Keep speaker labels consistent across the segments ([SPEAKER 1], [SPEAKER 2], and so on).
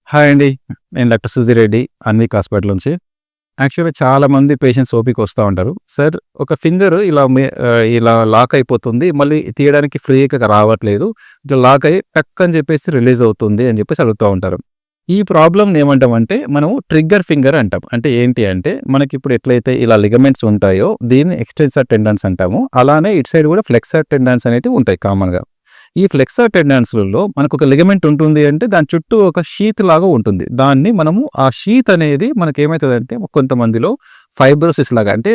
[SPEAKER 1] Hi అండి. నేను doctor Sudheer Reddy, Anvik hospital నుంచి. యాక్చువల్‌గా చాలామంది పేషెంట్స్ ఓపీకి వస్తా ఉంటారు. సార్ ఒక ఫింగర్ ఇలా లాక్ అయిపోతుంది. మళ్ళీ తీయడానికి ఫ్రీగా రావట్లేదు. ఇట్లా లాక్ అయ్యి టక్ అని చెప్పేసి రిలీజ్ అవుతుంది అని చెప్పేసి అడుగుతా ఉంటారు. ఈ ప్రాబ్లమ్‌ని ఏమంటామంటే మనం ట్రిగ్గర్ ఫింగర్ అంటాం. అంటే ఏంటి అంటే మనకిప్పుడు ఎట్లయితే ఇలా లిగమెంట్స్ ఉంటాయో దీన్ని ఎక్స్టెన్సర్ టెండన్స్ అంటాము. అలానే ఇటు సైడ్ కూడా ఫ్లెక్సర్ టెండన్స్ అనేటివి ఉంటాయి కామన్‌గా. ఈ ఫ్లెక్సర్ టెండన్స్‌లలో మనకొక లిగమెంట్ ఉంటుంది అంటే దాని చుట్టూ ఒక షీత్ లాగా ఉంటుంది. దాన్ని మనము ఆ షీత్ అనేది మనకేమైతదంటే కొంతమందిలో ఫైబ్రోసిస్ లాగా అంటే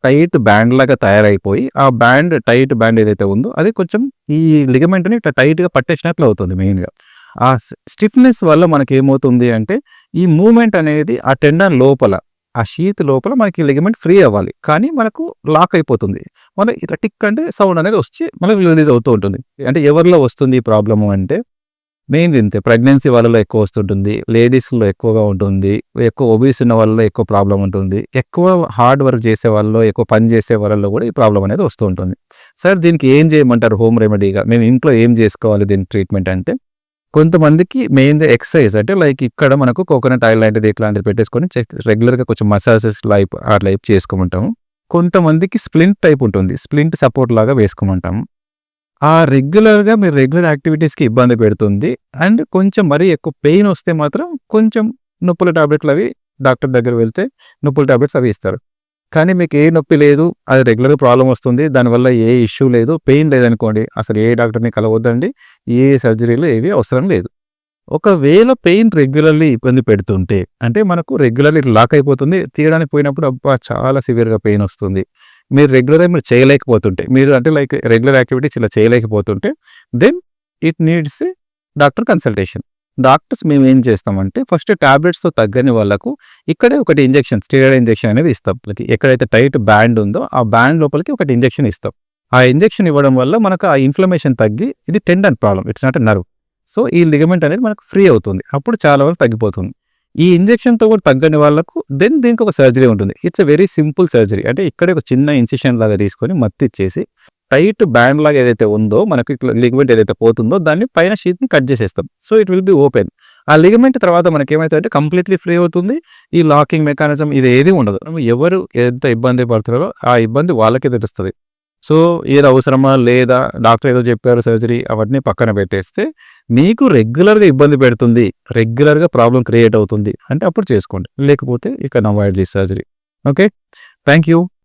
[SPEAKER 1] టైట్ బ్యాండ్ లాగా తయారైపోయి ఆ టైట్ బ్యాండ్ ఏదైతే ఉందో అది కొంచెం ఈ లిగమెంట్‌ని ఇట్లా టైట్‌గా పట్టేసినట్లు అవుతుంది మెయిన్‌గా. ఆ స్టిఫ్‌నెస్ వల్ల మనకేమవుతుంది అంటే ఈ మూవ్‌మెంట్ అనేది ఆ టెండన్ లోపల ఆ షీత్ లోపల మనకి లిగమెంట్ ఫ్రీ అవ్వాలి. కానీ మనకు లాక్ అయిపోతుంది. మళ్ళీ ఇట్లా టిక్ అంటే సౌండ్ అనేది వచ్చి మళ్ళీ రిలీజ్ అవుతూ ఉంటుంది. అంటే ఎవరిలో వస్తుంది ఈ ప్రాబ్లము అంటే మెయిన్‌గా ఇంతే ప్రెగ్నెన్సీ వాళ్ళలో ఎక్కువ వస్తుంటుంది. లేడీస్‌లో ఎక్కువగా ఉంటుంది. ఎక్కువ ఒబీస్ ఉన్న వాళ్ళలో ఎక్కువ ప్రాబ్లమ్ ఉంటుంది. ఎక్కువ హార్డ్ వర్క్ చేసే వాళ్ళలో, ఎక్కువ పని చేసే వాళ్ళలో కూడా ఈ ప్రాబ్లమ్ అనేది వస్తూ ఉంటుంది. సార్ దీనికి ఏం చేయమంటారు హోమ్ రెమెడీగా? మేము ఇంట్లో ఏం చేసుకోవాలి దీని ట్రీట్మెంట్ అంటే కొంతమందికి మెయిన్‌గా ఎక్సర్సైజ్ అంటే లైక్ ఇక్కడ మనకు కోకోనట్ ఆయిల్ లాంటిది ఇట్లాంటిది పెట్టేసుకొని రెగ్యులర్‌గా కొంచెం మసాజెస్ అట్లా చేసుకోమంటాము. కొంతమందికి స్ప్లింట్ టైప్ ఉంటుంది. స్ప్లింట్ సపోర్ట్ లాగా వేసుకోమంటాము. మీరు రెగ్యులర్ యాక్టివిటీస్‌కి ఇబ్బంది పెడుతుంది. అండ్ కొంచెం మరీ ఎక్కువ పెయిన్ వస్తే మాత్రం కొంచెం నొప్పుల టాబ్లెట్లు అవి డాక్టర్ దగ్గరికి వెళ్తే నొప్పుల టాబ్లెట్స్ అవి ఇస్తారు. కానీ మీకు ఏ నొప్పి లేదు, అది రెగ్యులర్‌గా ప్రాబ్లమ్ వస్తుంది. దానివల్ల ఏ ఇష్యూ లేదు, పెయిన్ లేదనుకోండి అసలు ఏ డాక్టర్‌ని కలవద్దండి. ఏ సర్జరీలు ఏవి అవసరం లేదు. ఒకవేళ పెయిన్ రెగ్యులర్‌లీ ఇబ్బంది పెడుతుంటే, అంటే మనకు రెగ్యులర్‌లీ ఇట్లా లాక్ అయిపోతుంది. తీయడానికి పోయినప్పుడు అబ్బా! చాలా సివియర్‌గా పెయిన్ వస్తుంది. మీరు చేయలేకపోతుంటే, మీరు అంటే లైక్ రెగ్యులర్ యాక్టివిటీస్ ఇలా చేయలేకపోతుంటే, then it needs doctor consultation. Doctors మేమేం చేస్తామంటే, ఫస్ట్ టాబ్లెట్స్‌తో తగ్గని వాళ్ళకు ఇక్కడే ఒకటి ఇంజెక్షన్, స్టెరాయిడ్ ఇంజెక్షన్ అనేది ఇస్తాం. ఎక్కడైతే టైట్ బ్యాండ్ ఉందో, ఆ బ్యాండ్ లోపలికి ఒకటి ఇంజెక్షన్ ఇస్తాం. ఆ ఇంజెక్షన్ ఇవ్వడం వల్ల మనకు ఆ ఇన్‌ఫ్లమేషన్ తగ్గి ఇది tendon problem. It's not a nerve. So, ఈ లిగమెంట్ అనేది మనకు ఫ్రీ అవుతుంది. అప్పుడు చాలా వరకు తగ్గిపోతుంది. ఈ ఇంజెక్షన్‌తో కూడా తగ్గని వాళ్ళకు దీనికి ఒక సర్జరీ ఉంటుంది. It's a very simple surgery. అంటే ఇక్కడే ఒక చిన్న ఇన్సిషన్ లాగా తీసుకొని మత్తిచ్చేసి టైట్ బ్యాండ్ లాగా ఏదైతే ఉందో మనకు ఇట్లా లిగమెంట్ ఏదైతే పోతుందో దాన్ని పైన షీత్‌ని కట్ చేసేస్తాం. So, it will be open. ఆ లిగమెంట్ తర్వాత మనకేమైతదంటే కంప్లీట్‌లీ ఫ్రీ అవుతుంది. ఈ లాకింగ్ మెకానిజం ఇది ఏది ఉండదు. ఎవరు ఎంత ఇబ్బంది పడుతున్నారో ఆ ఇబ్బంది వాళ్ళకే తెలుస్తది. సో, ఏది అవసరమా? లేదా? డాక్టర్ ఏదో చెప్పారు సర్జరీ అవన్నీ పక్కన పెట్టేస్తే, మీకు రెగ్యులర్‌గా ఇబ్బంది పెడుతుంది. రెగ్యులర్‌గా ప్రాబ్లమ్ క్రియేట్ అవుతుంది. అంటే అప్పుడు చేసుకోండి. లేకపోతే you can avoid this surgery. Okay. Thank you.